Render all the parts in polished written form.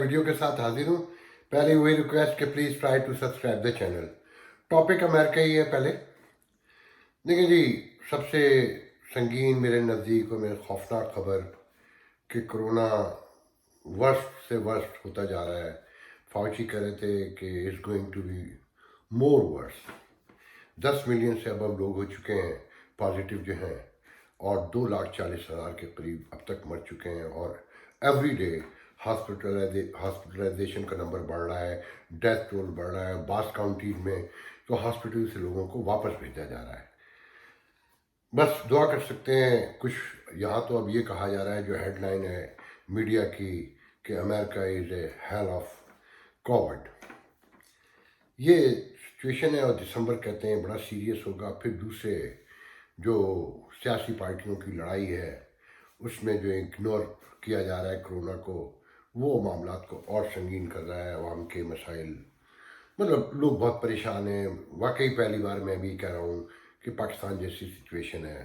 Video کے ساتھ حاضر ہوں. پہلے وہی ریکویسٹ کہ please try to subscribe the channel. Topic America ہی ہے. پہلے دیکھیں جی، سب سے سنگین میرے نزدیک اور میرے خوفناک خبر کہ کرونا ورسٹ سے ورسٹ ہوتا جا رہا ہے. فاؤچی کہہ رہے تھے کہ it's going to be more worse. 10 million سے اب لوگ ہو چکے ہیں پازیٹیو جو ہیں، اور 2,40,000 کے قریب اب تک مر چکے ہیں. اور ایوری ڈے ہاسپٹلائزیشن کا نمبر بڑھ رہا ہے، ڈیتھ ٹول بڑھ رہا ہے. بعض کاؤنٹیز میں تو ہاسپٹل سے لوگوں کو واپس بھیجا جا رہا ہے. بس دعا کر سکتے ہیں. کچھ یہاں تو اب یہ کہا جا رہا ہے، جو ہیڈ لائن ہے میڈیا کی، کہ امریکہ از اے ہیل آف کووڈ. یہ سچویشن ہے، اور دسمبر کہتے ہیں بڑا سیریس ہوگا. پھر دوسرے جو سیاسی پارٹیوں کی لڑائی ہے اس میں جو اگنور کیا جا رہا ہے کرونا کو، وہ معاملات کو اور سنگین کر رہا ہے. عوام کے مسائل، مطلب لوگ بہت پریشان ہیں. واقعی پہلی بار میں بھی کہہ رہا ہوں کہ پاکستان جیسی سچویشن ہے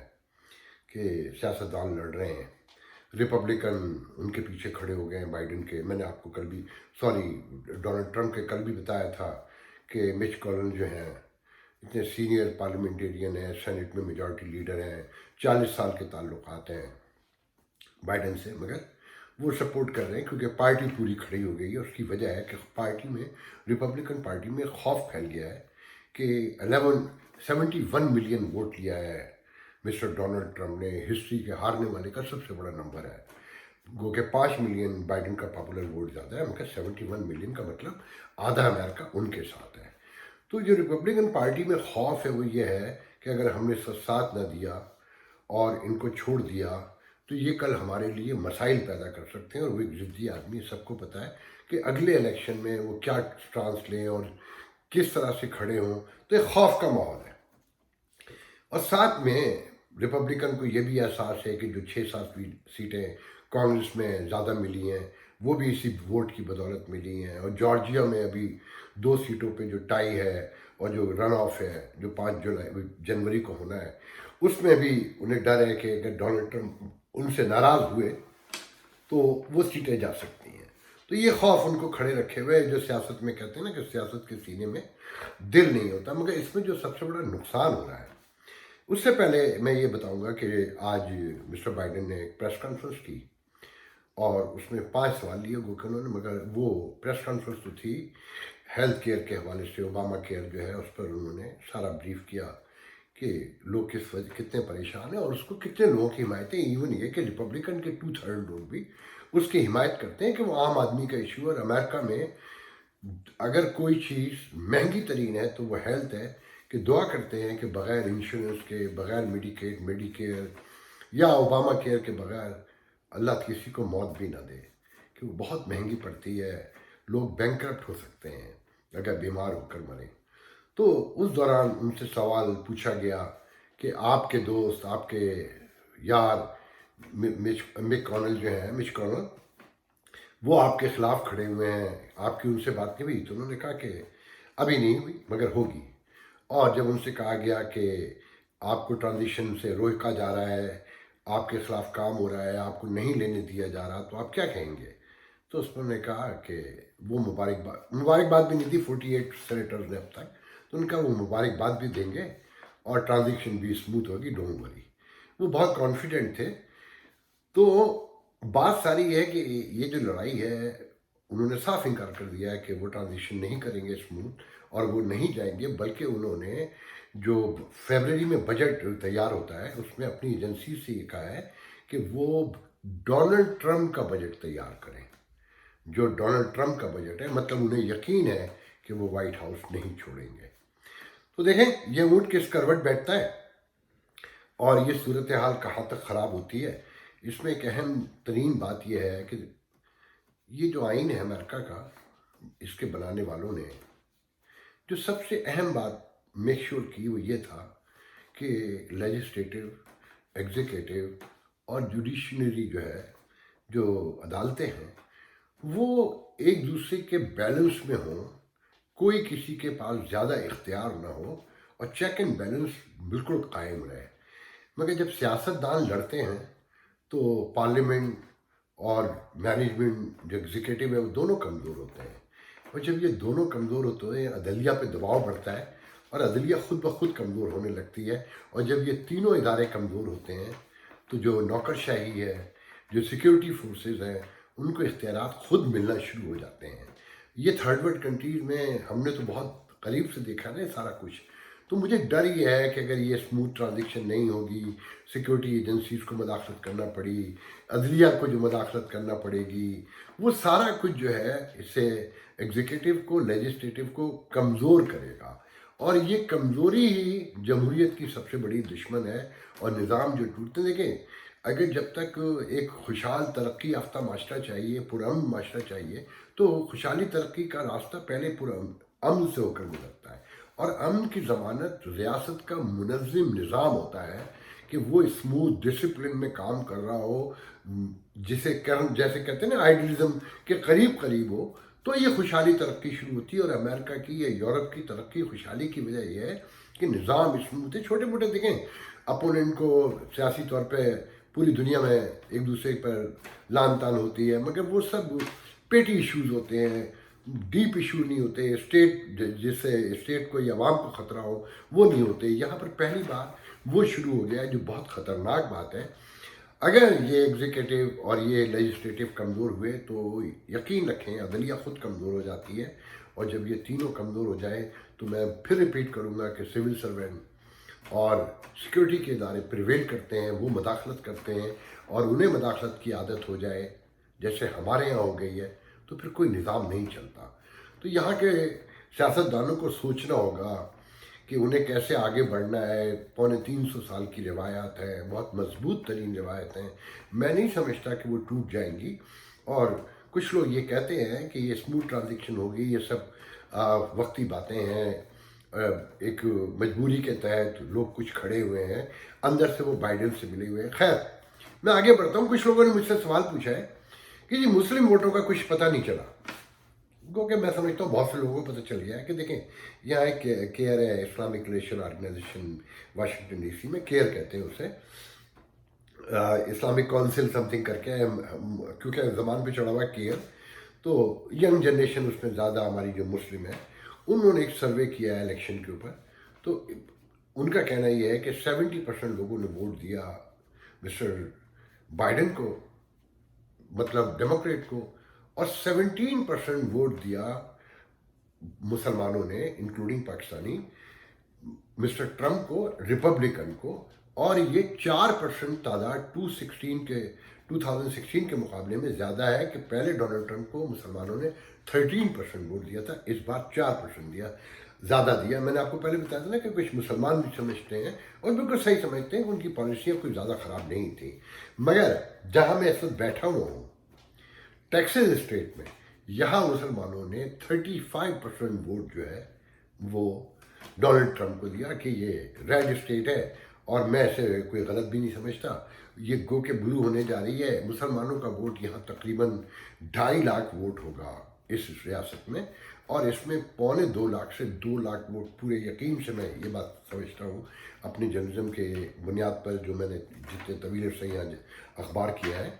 کہ سیاستدان لڑ رہے ہیں. ریپبلکن ان کے پیچھے کھڑے ہو گئے ہیں بائیڈن کے. میں نے آپ کو ڈونلڈ ٹرمپ کے کل بھی بتایا تھا کہ مچ کولن جو ہیں اتنے سینئر پارلیمنٹیرین ہیں، سینٹ میں میجورٹی لیڈر ہیں، 40 سال کے تعلقات ہیں بائیڈن سے، مگر وہ سپورٹ کر رہے ہیں کیونکہ پارٹی پوری کھڑی ہو گئی ہے. اس کی وجہ ہے کہ پارٹی میں، ریپبلکن پارٹی میں خوف پھیل گیا ہے کہ 71 ملین ووٹ لیا ہے مسٹر ڈونلڈ ٹرمپ نے. ہسٹری کے ہارنے والے کا سب سے بڑا نمبر ہے. گو کہ 5 ملین بائیڈن کا پاپولر ووٹ زیادہ ہے، مگر 71 ملین کا مطلب آدھا امریکہ ان کے ساتھ ہے. تو جو ریپبلکن پارٹی میں خوف ہے وہ یہ ہے کہ اگر ہم نے ساتھ نہ دیا اور ان کو چھوڑ دیا تو یہ کل ہمارے لیے مسائل پیدا کر سکتے ہیں. اور وہ ایک ضدی آدمی، سب کو پتہ ہے کہ اگلے الیکشن میں وہ کیا سٹانس لیں اور کس طرح سے کھڑے ہوں. تو ایک خوف کا ماحول ہے. اور ساتھ میں ریپبلکن کو یہ بھی احساس ہے کہ جو 6-7 سیٹیں کانگریس میں زیادہ ملی ہیں وہ بھی اسی ووٹ کی بدولت ملی ہیں. اور جارجیا میں ابھی 2 سیٹوں پہ جو ٹائی ہے اور جو رن آف ہے جو 5 جنوری کو ہونا ہے، اس میں بھی انہیں ڈر ہے کہ اگر ڈونلڈ ٹرمپ ان سے ناراض ہوئے تو وہ سیٹیں جا سکتی ہیں. تو یہ خوف ان کو کھڑے رکھے ہوئے، جو سیاست میں کہتے ہیں نا کہ سیاست کے سینے میں دل نہیں ہوتا. مگر اس میں جو سب سے بڑا نقصان ہو رہا ہے، اس سے پہلے میں یہ بتاؤں گا کہ آج مسٹر بائیڈن نے ایک پریس کانفرنس کی اور اس میں 5 سوال لیے گو کہ انہوں نے. مگر وہ پریس کانفرنس تو تھی ہیلتھ کیئر کے حوالے سے. اوباما کیئر جو ہے اس پر انہوں نے سارا بریف کیا کہ لوگ کس وجہ کتنے پریشان ہیں اور اس کو کتنے لوگوں کی حمایت ہے. ایون یہ کہ ریپبلکن کے 2/3 لوگ بھی اس کی حمایت کرتے ہیں کہ وہ عام آدمی کا ایشو ہے. اور امریکہ میں اگر کوئی چیز مہنگی ترین ہے تو وہ ہیلتھ ہے. کہ دعا کرتے ہیں کہ بغیر انشورنس کے، بغیر میڈی کیئر یا اوباما کیئر کے بغیر اللہ کسی کو موت بھی نہ دے، کہ وہ بہت مہنگی پڑتی ہے. لوگ بینکرپٹ ہو سکتے ہیں اگر بیمار ہو کر مریں. تو اس دوران ان سے سوال پوچھا گیا کہ آپ کے دوست، آپ کے یار مک کونل جو ہیں، مچ کونل، وہ آپ کے خلاف کھڑے ہوئے ہیں، آپ کی ان سے بات نہیں ہوئی؟ تو انہوں نے کہا کہ ابھی نہیں ہوئی مگر ہوگی. اور جب ان سے کہا گیا کہ آپ کو ٹرانزیشن سے روکا جا رہا ہے، آپ کے خلاف کام ہو رہا ہے، آپ کو نہیں لینے دیا جا رہا، تو آپ کیا کہیں گے؟ تو اس پر نے کہا کہ وہ مبارکباد بھی نہیں تھی 48 سینیٹرز نے اب تک. تو ان کا وہ مبارکباد بھی دیں گے اور ٹرانزیکشن بھی اسموتھ ہوگی، ڈونٹ وری. وہ بہت کانفیڈنٹ تھے. تو بات ساری ہے کہ یہ جو لڑائی ہے، انہوں نے صاف انکار کر دیا ہے کہ وہ ٹرانزیکشن نہیں کریں گے اسموتھ اور وہ نہیں جائیں گے. بلکہ انہوں نے جو فیبرری میں بجٹ تیار ہوتا ہے اس میں اپنی ایجنسی سے یہ کہا ہے کہ وہ ڈونلڈ ٹرمپ کا بجٹ تیار کریں. جو ڈونلڈ ٹرمپ کا بجٹ ہے، مطلب انہیں یقین ہے کہ وہ وائٹ ہاؤس نہیں چھوڑیں گے. تو دیکھیں یہ اونٹ کس کروٹ بیٹھتا ہے اور یہ صورتحال کہاں تک خراب ہوتی ہے. اس میں ایک اہم ترین بات یہ ہے کہ یہ جو آئین ہے امریکہ کا، اس کے بنانے والوں نے جو سب سے اہم بات میک شور کی وہ یہ تھا کہ لیجسلیٹو، ایگزیکٹو اور جوڈیشنری جو ہے، جو عدالتیں ہیں، وہ ایک دوسرے کے بیلنس میں ہوں، کوئی کسی کے پاس زیادہ اختیار نہ ہو اور چیک اینڈ بیلنس بالکل قائم رہے. مگر جب سیاست دان لڑتے ہیں تو پارلیمنٹ اور مینجمنٹ جو ایگزیکٹو ہے وہ دونوں کمزور ہوتے ہیں. اور جب یہ دونوں کمزور ہوتے ہیں عدلیہ پہ دباؤ بڑھتا ہے اور عدلیہ خود بخود کمزور ہونے لگتی ہے. اور جب یہ تینوں ادارے کمزور ہوتے ہیں تو جو نوکرشاہی ہے، جو سیکیورٹی فورسز ہیں، ان کو اختیارات خود ملنا شروع ہو جاتے ہیں. یہ تھرڈ ورلڈ کنٹریز میں ہم نے تو بہت قریب سے دیکھا نا سارا کچھ. تو مجھے ڈر یہ ہے کہ اگر یہ اسموتھ ٹرانزیکشن نہیں ہوگی، سیکیورٹی ایجنسیز کو مداخلت کرنا پڑی، عدلیہ کو جو مداخلت کرنا پڑے گی، وہ سارا کچھ جو ہے اس سے ایگزیکٹو کو، لیجسلیٹو کو کمزور کرے گا. اور یہ کمزوری ہی جمہوریت کی سب سے بڑی دشمن ہے. اور نظام جو ٹوٹتے دیکھیں، اگر جب تک ایک خوشحال ترقی یافتہ معاشرہ چاہیے، پرامن معاشرہ چاہیے، تو خوشحالی ترقی کا راستہ پہلے امن سے ہو کر گزرتا ہے. اور امن کی ضمانت ریاست کا منظم نظام ہوتا ہے کہ وہ اسموتھ ڈسپلن میں کام کر رہا ہو، جیسے کہتے ہیں نا آئیڈیلزم کے قریب قریب ہو. تو یہ خوشحالی ترقی شروع ہوتی ہے. اور امریکہ کی یا یورپ کی ترقی خوشحالی کی وجہ یہ ہے کہ نظام اسموتھ ہے. چھوٹے موٹے دیکھیں اپوننٹ کو سیاسی طور پہ پوری دنیا میں ایک دوسرے پر لان تان ہوتی ہے، مگر وہ سب پیٹی ایشوز ہوتے ہیں، ڈیپ ایشو نہیں ہوتے. اسٹیٹ جس سے اسٹیٹ کو یا عوام کو خطرہ ہو وہ نہیں ہوتے. یہاں پر پہلی بار وہ شروع ہو گیا ہے جو بہت خطرناک بات ہے. اگر یہ ایگزیکٹو اور یہ لیجسلیٹو کمزور ہوئے تو یقین رکھیں عدلیہ خود کمزور ہو جاتی ہے. اور جب یہ تینوں کمزور ہو جائے تو میں پھر ریپیٹ کروں گا کہ سول سرونٹ اور سیکیورٹی کے ادارے پریویل کرتے ہیں، وہ مداخلت کرتے ہیں. اور انہیں مداخلت کی عادت ہو جائے جیسے ہمارے یہاں ہو گئی ہے تو پھر کوئی نظام نہیں چلتا. تو یہاں کے سیاستدانوں کو سوچنا ہوگا کہ انہیں کیسے آگے بڑھنا ہے. 350 سال کی روایات ہیں، بہت مضبوط ترین روایت ہیں. میں نہیں سمجھتا کہ وہ ٹوٹ جائیں گی. اور کچھ لوگ یہ کہتے ہیں کہ یہ اسموتھ ٹرانزیکشن ہوگی، یہ سب وقتی باتیں ہیں. ایک مجبوری کے تحت لوگ کچھ کھڑے ہوئے ہیں، اندر سے وہ بائیڈن سے ملے ہوئے ہیں. خیر میں آگے بڑھتا ہوں. کچھ لوگوں نے مجھ سے سوال پوچھا ہے کہ جی مسلم ووٹوں کا کچھ پتہ نہیں چلا. کیونکہ میں سمجھتا ہوں بہت سے لوگوں کو پتہ چل گیا ہے کہ دیکھیں یہاں ایک کیئر ہے، Islamic relation organisation Washington D C میں، کیئر کہتے ہیں اسے، اسلامک کونسل سم تھنگ کر کے، کیونکہ زبان پہ چڑھا ہوا ہے کیئر. تو ینگ جنریشن اس میں زیادہ ہماری جو مسلم ہے، انہوں نے ایک سروے کیا ہے الیکشن کے اوپر. تو ان کا کہنا یہ ہے کہ 70% لوگوں نے ووٹ دیا مسٹر بائیڈن کو، مطلب ڈیموکریٹ کو، اور 17% ووٹ دیا مسلمانوں نے انکلوڈنگ پاکستانی مسٹر ٹرمپ کو، ریپبلکن کو. اور یہ 4% تعداد 2016 کے مقابلے میں زیادہ ہے کہ پہلے ڈونلڈ ٹرمپ کو مسلمانوں نے 13% ووٹ دیا تھا، اس بار 4% دیا، زیادہ دیا. میں نے آپ کو پہلے بتایا تھا نا کہ کچھ مسلمان بھی سمجھتے ہیں اور بالکل صحیح سمجھتے ہیں کہ ان کی پالیسیاں کوئی زیادہ خراب نہیں تھیں. مگر جہاں میں اس وقت بیٹھا ہوا ہوں ٹیکساس اسٹیٹ میں، یہاں مسلمانوں نے 35% ووٹ جو ہے وہ ڈونلڈ ٹرمپ کو دیا کہ یہ ریڈ اسٹیٹ ہے. اور میں اسے کوئی غلط بھی نہیں سمجھتا. یہ گو کہ بلو ہونے جا رہی ہے. مسلمانوں کا ووٹ یہاں تقریباً 2.5 لاکھ ووٹ ہوگا اس ریاست میں. اور اس میں 1.25 لاکھ سے 2 لاکھ ووٹ پورے یقین سے میں یہ بات سمجھتا ہوں اپنی جرنلزم کے بنیاد پر، جو میں نے جتنے طویل عرصے یہاں اخبار کیا ہے،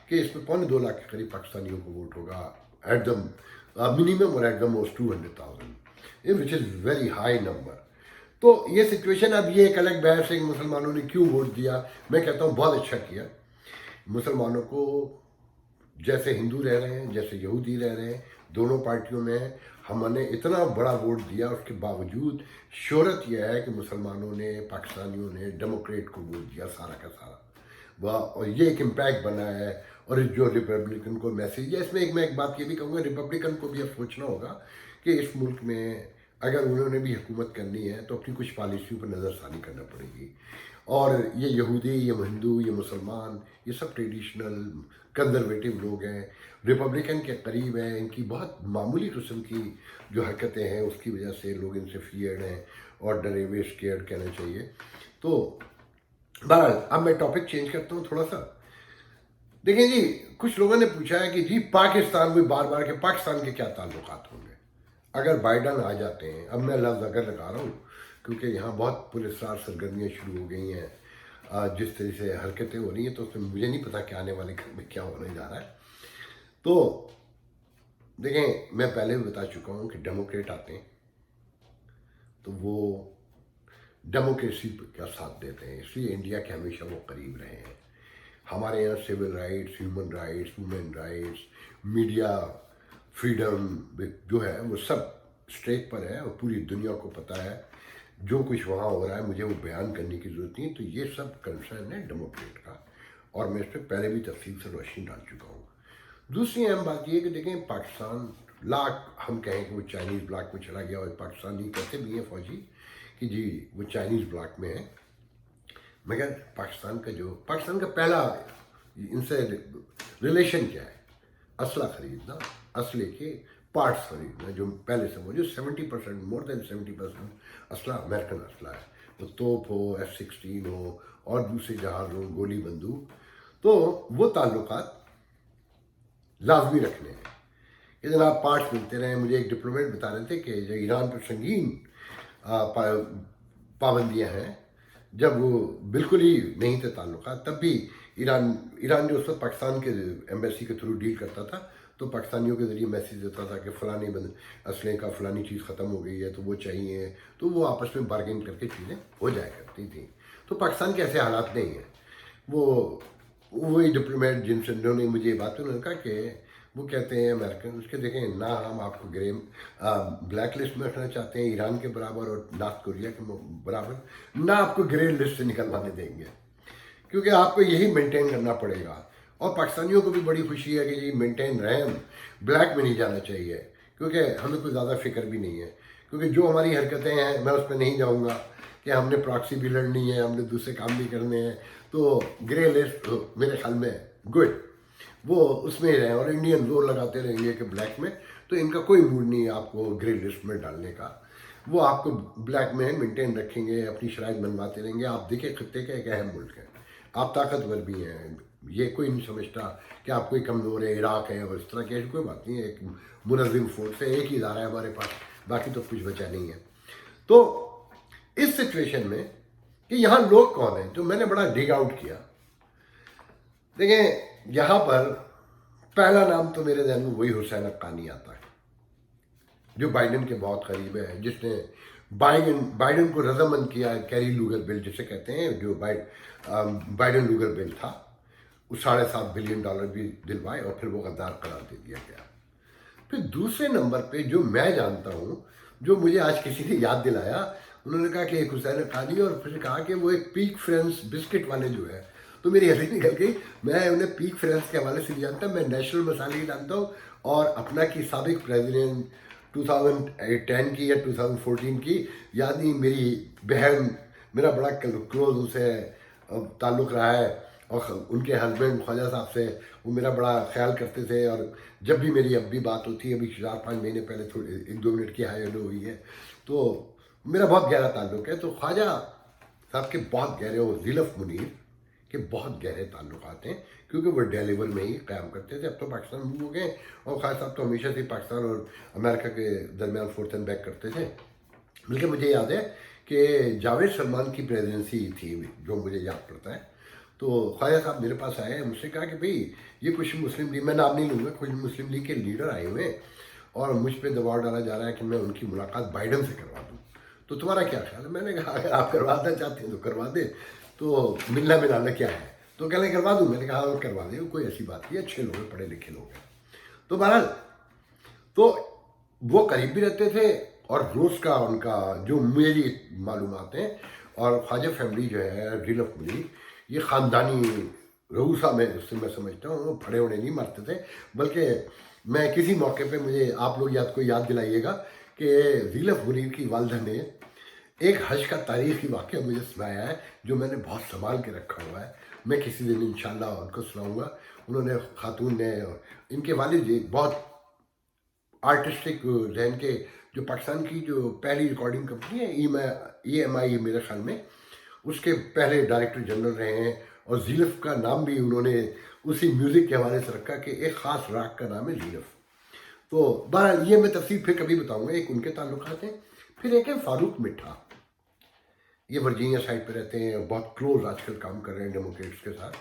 کہ اس میں 2.25 لاکھ کے قریب پاکستانیوں کو ووٹ ہوگا ایٹ دا منیمم اور at the most 200,000 which is very high number. تو یہ سچویشن، اب یہ ایک الگ بحث ہے کہ مسلمانوں نے کیوں ووٹ دیا. میں کہتا ہوں بہت اچھا کیا. مسلمانوں کو جیسے ہندو رہ رہے ہیں، جیسے یہودی رہ رہے ہیں، دونوں پارٹیوں میں ہم نے اتنا بڑا ووٹ دیا. اس کے باوجود شہرت یہ ہے کہ مسلمانوں نے، پاکستانیوں نے ڈیموکریٹ کو ووٹ دیا سارا کا سارا. اور یہ ایک امپیکٹ بنا ہے. اور جو ریپبلکن کو میسیج ہے، اس میں میں ایک بات یہ بھی کہوں گا، ریپبلکن کو بھی اب سوچنا ہوگا کہ اس ملک میں اگر انہوں نے بھی حکومت کرنی ہے تو اپنی کچھ پالیسیوں پر نظر ثانی کرنا پڑے گی. اور یہ یہودی، یہ ہندو، یہ مسلمان، یہ سب ٹریڈیشنل کنزرویٹو لوگ ہیں، ریپبلکن کے قریب ہیں. ان کی بہت معمولی قسم کی جو حرکتیں ہیں اس کی وجہ سے لوگ ان سے فیئرڈ ہیں، اور ڈرے ہوئے، اسکیئرڈ کہنا چاہیے. تو بہرحال اب میں ٹاپک چینج کرتا ہوں تھوڑا سا. دیکھیں جی، کچھ لوگوں نے پوچھا ہے کہ جی پاکستان میں بار بار کہ پاکستان کے کیا تعلقات ہوں گے اگر بائیڈن آ جاتے ہیں. اب میں لفظ اگر لگا رہا ہوں کیونکہ یہاں بہت پراسرار سرگرمیاں شروع ہو گئی ہیں. जिस तरह से हरकतें हो रही हैं, तो उसमें मुझे नहीं पता कि आने वाले कल में क्या होने जा रहा है। तो देखें, मैं पहले भी बता चुका हूँ कि डेमोक्रेट आते हैं तो वो डेमोक्रेसी का साथ देते हैं, इसलिए इंडिया के हमेशा वो करीब रहे हैं। हमारे यहाँ civil rights, human rights, women rights, media freedom जो है वो सब स्ट्रेक पर है, और पूरी दुनिया को पता है जो कुछ वहाँ हो रहा है। मुझे वो बयान करने की ज़रूरत नहीं। तो ये सब कंसर्न है डेमोक्रेट का, और मैं इस पर पहले भी तफसील से रोशनी डाल चुका हूँ। दूसरी अहम बात ये है कि देखें, पाकिस्तान लाख हम कहें कि वो चाइनीज़ ब्लॉक में चला गया, और पाकिस्तानी कहते भी हैं फौजी कि जी वो चाइनीज़ ब्लॉक में है, मगर पाकिस्तान का पहला इनसे रिलेशन क्या है? असला खरीदना, असले के पार्ट्स खरीदना, जो पहले से जो 70%, मोर देन 70% असला अमेरिकन असला है। वो तोप हो, F-16 हो, और दूसरे जहाज हो, गोली बंदूक, तो वो ताल्लुकात लाजमी रखने हैं कि जनाब पार्ट्स मिलते रहे। मुझे एक डिप्लोमेट बता रहे थे कि जो ईरान पर संगीन पाबंदियां हैं, जब वो बिल्कुल ही नहीं थे ताल्लुकात, तब भी ईरान जो उस वक्त पाकिस्तान के एम्बेसी के थ्रू डील करता था, तो पाकिस्तानियों के ज़रिए मैसेज देता था कि फ़लानी असले का फ़लानी चीज़ ख़त्म हो गई है तो वो चाहिए, तो वो आपस में बार्गेन करके चीज़ें हो जाया करती थी। तो पाकिस्तान के ऐसे हालात नहीं हैं। वही डिप्लोमेट जिनसे उन्होंने मुझे ये बात उन्होंने कहा कि वो कहते हैं अमेरिकन, उसके देखें ना हम आपको ब्लैक लिस्ट में रखना चाहते हैं ईरान के बराबर और नॉर्थ कोरिया के बराबर, ना आपको ग्रे लिस्ट से निकलवाने देंगे, क्योंकि आपको यही मेंटेन करना पड़ेगा। और पाकिस्तानियों को भी बड़ी खुशी है कि ये मेंटेन रहे, हम ब्लैक में नहीं जाना चाहिए, क्योंकि हमें कोई ज़्यादा फिक्र भी नहीं है। क्योंकि जो हमारी हरकतें हैं, मैं उस पर नहीं जाऊँगा कि हमने प्रॉक्सी भी लड़नी है, हमने दूसरे काम भी करने हैं, तो ग्रे लिस्ट मेरे ख्याल में गुड, वो उसमें ही रहे। और इंडियन जोर लगाते रहेंगे कि ब्लैक में, तो इनका कोई मूड नहीं है आपको ग्रे लिस्ट में डालने का। वो आपको ब्लैक में मेंटेन रखेंगे, अपनी शराइत बनवाते रहेंगे। आप देखिए, खत्ते का एक अहम मुल्क है, आप ताकतवर भी हैं, ये कोई नहीं समझता कि आप कोई कमज़ोर है, इराक है और इस तरह की ऐसी कोई बात नहीं है। एक मुनज़्ज़म फोर्स है, एक ही इदारा है हमारे पास, बाकी तो कुछ बचा नहीं है। तो इस सिचुएशन में कि यहाँ लोग कौन हैं, तो मैंने बड़ा डिग आउट किया। देखें, यहाँ पर पहला नाम तो मेरे ध्यान में वही हुसैन हक्कानी आता है, जो बाइडन के बहुत करीब है, जिसने बाइडन को रजामंद किया है। कैरी लूगर बिल जिसे कहते हैं, जो बाइडन लूगर बिल था, वो $7.5 बिलियन भी दिलवाए और फिर वो गद्दार करार दे दिया गया। फिर दूसरे नंबर पे जो मैं जानता हूँ, जो मुझे आज किसी ने याद दिलाया, उन्होंने कहा कि एक हुसैन हक्कानी, और फिर कहा कि वो एक पीक फ्रेंड्स बिस्किट वाले जो है, तो मेरी हंसी निकल गई। मैं उन्हें पीक फ्रेंड्स के हवाले से नहीं जानता, मैं नेशनल मसाले ही जानता हूँ, और अपना की साबिक प्रेसिडेंट 2010 की या 2014 की, यानी मेरी बहन, मेरा बड़ा क्लोज उनसे ताल्लुक़ रहा है, और उनके हस्बैंड ख्वाजा साहब से वो मेरा बड़ा ख्याल करते थे। और जब भी मेरी अब भी बात होती है, अभी 4-5 महीने पहले थोड़ी 1-2 मिनट की हाई हेलो हुई है, तो मेरा बहुत गहरा ताल्लुक़ है। तो ख्वाजा साहब के बहुत गहरे, और ज़ीलफ़ मुनीर के बहुत गहरे ताल्लुकात हैं, क्योंकि वो डेलीवर में ही क़याम करते थे। अब तो पाकिस्तान मूव हो गए, और ख्वाजा साहब तो हमेशा से पाकिस्तान और अमेरिका के दरमियान फोर्थ एंड बैक करते थे। बल्कि मुझे याद है कि जावेद सलमान की प्रेसिडेंसी थी, जो मुझे याद पड़ता है, तो ख्वाजा साहब मेरे पास आए, मुझसे कहा कि भाई ये कुछ मुस्लिम लीग, मैं नाम नहीं लूँगा, कुछ मुस्लिम लीग के लीडर आए हुए हैं और मुझ पर दबाव डाला जा रहा है कि मैं उनकी मुलाकात बाइडन से करवा दूँ, तो तुम्हारा क्या ख्याल है? मैंने कहा अगर आप करवाना चाहते हैं तो करवा दें, तो मिलना मिलाना क्या है? तो कहने करवा दूँ। मैंने कहा और करवा दें, कोई ऐसी बात नहीं, अच्छे लोग हैं, पढ़े लिखे लोग हैं। तो बहरहाल, तो वो करीब भी रहते थे, और रोज़ का उनका जो मेरी मालूमात हैं, और ख्वाजा फैमिली जो है ज़ीलफ़ मुनीर, ये ख़ानदानी रऊसा में उससे मैं समझता हूँ, वो फड़े उड़े नहीं मारते थे। बल्कि मैं किसी मौके पे, मुझे आप लोग याद दिलाइएगा कि ज़ीलफ़ मुनीर की वालदा ने एक हज का तारीख़ी वाक़या मुझे सुनाया है, जो मैंने बहुत संभाल के रखा हुआ है। मैं किसी दिन इंशाअल्लाह उनको सुनाऊँगा। उन्होंने, खातून ने, और इनके वालिद जी बहुत आर्टिस्टिक जहन के, जो पाकिस्तान की जो पहली रिकॉर्डिंग कंपनी है EMI मेरे ख्याल में, उसके पहले डायरेक्टर जनरल रहे हैं। और ज़ीलफ़ का नाम भी उन्होंने उसी म्यूज़िक के हवाले से रखा कि एक ख़ास राग का नाम है ज़ीलफ़। तो बहरहाल ये मैं तफ़सील फिर कभी बताऊँगा। एक उनके ताल्लुकात हैं। फिर एक है फ़ारूक मिठा। ये वर्जीनिया साइड पे रहते हैं, बहुत क्लोज आजकल काम कर रहे हैं डेमोक्रेट्स के साथ।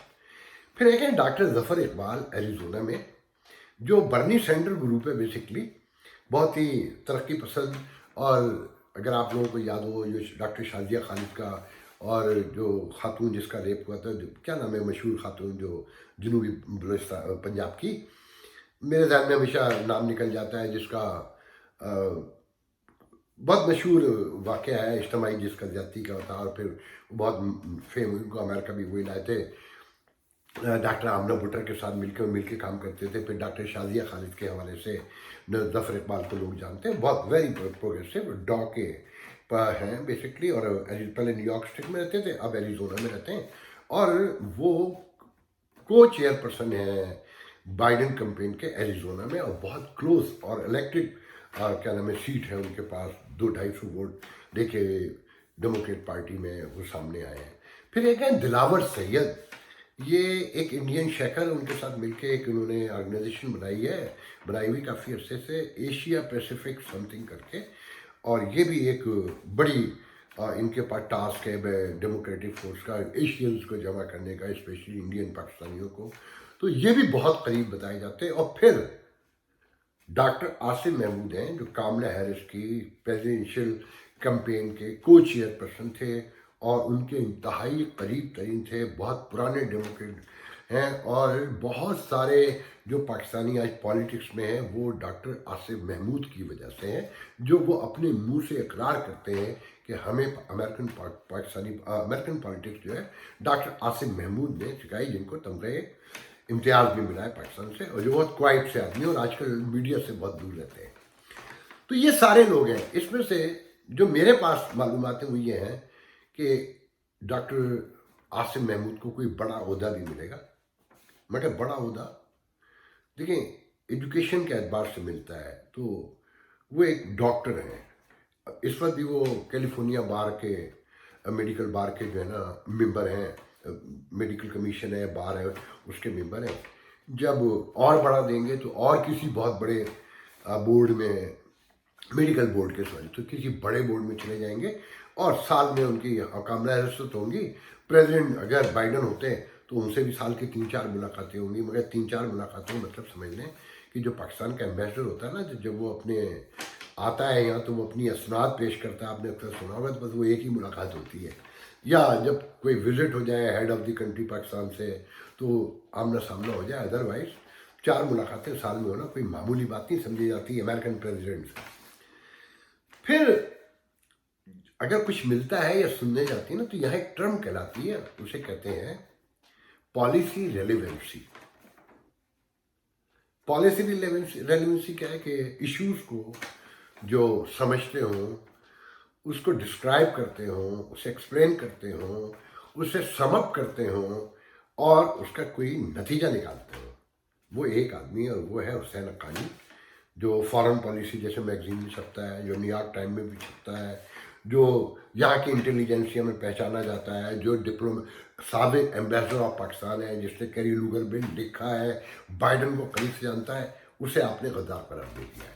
फिर एक है डॉक्टर जफर इकबाल एरिजोना में, जो बर्नी सैंडर ग्रुप है बेसिकली, बहुत ही तरक्की पसंद। और अगर आप लोगों को याद हो जो डॉक्टर शाजिया खालिद का, और जो खातून जिसका रेप हुआ था, क्या नाम है मशहूर खातून जो जनूबी बलूचिस्तान पंजाब की, मेरे ध्यान में हमेशा नाम निकल जाता है, जिसका अ, बहुत मशहूर वाक़या है इज्तमाही जिसका ज्यादती का था, और फिर बहुत फेम हुई, उनको अमेरिका भी वही लाए थे। डॉक्टर आमना भुट्टर के साथ मिलकर काम करते थे। फिर डॉक्टर शाजिया खालिद के हवाले से जफर इकबाल को लोग जानते हैं, बहुत वेरी प्रोग्रेसिव डॉ के पर हैं बेसिकली। और पहले न्यूयॉर्क स्टेट में रहते थे, अब एरिजोना में रहते हैं, और वो को चेयरपर्सन है बाइडेन कैंपेन के एरिजोना में, और बहुत क्लोज और इलेक्टेड क्या नाम है सीट है उनके पास, 200-250 वोट देके डेमोक्रेट पार्टी में वो सामने आए हैं। फिर एक है दिलावर सैयद, ये एक इंडियन शेकर, उनके साथ मिलके एक उन्होंने ऑर्गेनाइजेशन बनाई हुई काफ़ी अरसे से, एशिया पैसिफिक समथिंग करके। और ये भी एक बड़ी इनके पास टास्क है डेमोक्रेटिक फोर्स का, एशियंस को जमा करने का, स्पेशली इंडियन पाकिस्तानियों को। तो ये भी बहुत करीब बताए जाते हैं। और फिर डॉक्टर आसिम महमूद हैं, जो कामला हैरिस की प्रेसिडेंशियल कैंपेन के को चेयरपर्सन थे, और उनके इंतहाई करीब तरीन थे, बहुत पुराने डेमोक्रेट हैं। और बहुत सारे जो पाकिस्तानी आज पॉलिटिक्स में हैं वो डॉक्टर आसिम महमूद की वजह से हैं, जो वो अपने मुंह से इकरार करते हैं कि हमें अमेरिकन पॉलिटिक्स जो है डॉक्टर आसिम महमूद ने सिखाई, जिनको तमगे इम्तियाज़ भी मिला है पाकिस्तान से, और जो बहुत क्वाइट से आदमी और आजकल मीडिया से बहुत दूर रहते हैं। तो ये सारे लोग हैं। इसमें से जो मेरे पास मालूमात हैं वो ये हैं कि डॉक्टर आसिम महमूद को कोई बड़ा ओहदा भी मिलेगा, मगर बड़ा ओहदा देखिए एजुकेशन के एतबार से मिलता है। तो वो एक डॉक्टर हैं, इस वक्त भी वो कैलिफोर्निया बार के मेडिकल बार के जो है ना मेंबर हैं, मेडिकल कमीशन है, बार है, उसके मेंबर हैं। जब और बढ़ा देंगे तो और किसी बहुत बड़े बोर्ड में, मेडिकल बोर्ड के सॉरी, तो किसी बड़े बोर्ड में चले जाएंगे, और साल में उनकी कामला रिश्वत होंगी। प्रेसिडेंट अगर बाइडन होते हैं तो उनसे भी साल की 3-4 मुलाकातें होंगी, मगर 3-4 मुलाकातों मतलब समझ लें कि जो पाकिस्तान का एम्बेसडर होता है ना, जब वो अपने आता है यहाँ तो वो अपनी असनाद पेश करता है, आपने अक्सर सुना होगा, तो बस वो एक ही मुलाकात होती है। या जब कोई विजिट हो जाए head of the country Pakistan से तो आमना सामना हो जाए, अदरवाइज 4 मुलाकातें साल में होना कोई मामूली बात नहीं समझी जाती अमेरिकन प्रेसिडेंट से। फिर अगर कुछ मिलता है या सुनने जाती है ना, तो यहाँ एक टर्म कहलाती है, उसे कहते हैं पॉलिसी रेलिवेंसी। पॉलिसी रेलिवेंसी क्या है कि इश्यूज को जो समझते हो, उसको डिस्क्राइब करते हो, उसे एक्सप्लेन करते हो, उसे समअप करते हो, और उसका कोई नतीजा निकालते हो। वो एक आदमी है, और वो है हुसैन हक्कानी, जो फॉरेन पॉलिसी जैसे मैगजीन में छपता है, जो न्यूयॉर्क टाइम में भी छपता है, जो यहाँ की इंटेलिजेंसिया में पहचाना जाता है, जो साबिक एम्बेसडर ऑफ पाकिस्तान है, जिसने कैरी लूगर बिल लिखा है, बाइडन को करीब से जानता है, उसे आपने गद्दार करार दे दिया है।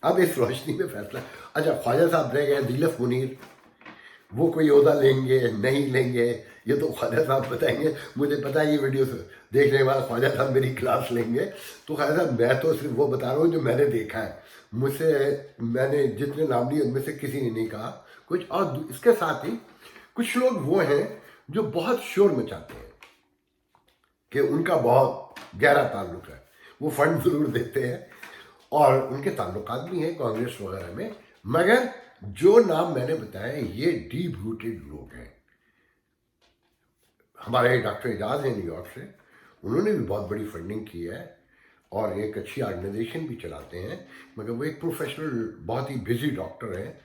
अब इस रोशनी में फैसला, अच्छा ख्वाजा साहब रह गए दिलफ मुनीर, वो कोई ओहदा लेंगे नहीं लेंगे ये तो ख्वाजा साहब बताएंगे। मुझे पता है ये वीडियो देखने के बाद ख्वाजा साहब मेरी क्लास लेंगे। तो ख्वाजा साहब मैं तो सिर्फ वो बता रहा हूँ जो मैंने देखा है, मुझसे मैंने जितने नाम लिए उनमें से किसी ने नहीं कहा कुछ। और इसके साथ ही कुछ लोग वो हैं जो बहुत शोर मचाते हैं कि उनका बहुत गहरा ताल्लुक है, वो फंड जरूर देते हैं और उनके ताल्लुकात भी हैं कांग्रेस वगैरह में, मगर जो नाम मैंने बताया ये डीप रूटेड लोग हैं। हमारे डॉक्टर एजाज हैं न्यूयॉर्क से, उन्होंने भी बहुत बड़ी फंडिंग की है और एक अच्छी ऑर्गेनाइजेशन भी चलाते हैं, मगर वो एक प्रोफेशनल बहुत ही बिजी डॉक्टर हैं,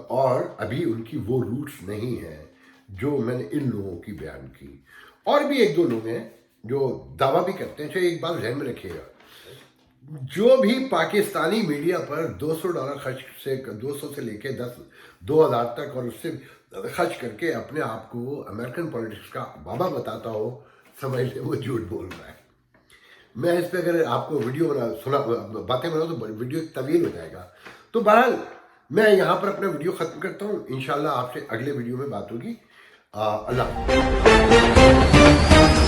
और अभी उनकी वो रूट्स नहीं हैं जो मैंने इन लोगों की बयान की। और भी एक दो लोग हैं जो दावा भी करते हैं। एक बात ध्यान में रखिएगा, जो भी पाकिस्तानी मीडिया पर $200 खर्च से 200 से लेके 2000 तक और उससे खर्च करके अपने आप को अमेरिकन पॉलिटिक्स का बाबा बताता हो, समझ ले वो झूठ बोल रहा है। मैं इस पे अगर आपको वीडियो बातें बनाऊँ तो वीडियो तवील हो जाएगा। तो बहरहाल میں یہاں پر اپنا ویڈیو ختم کرتا ہوں، انشاءاللہ آپ سے اگلے ویڈیو میں بات ہوگی۔ اللہ حافظ۔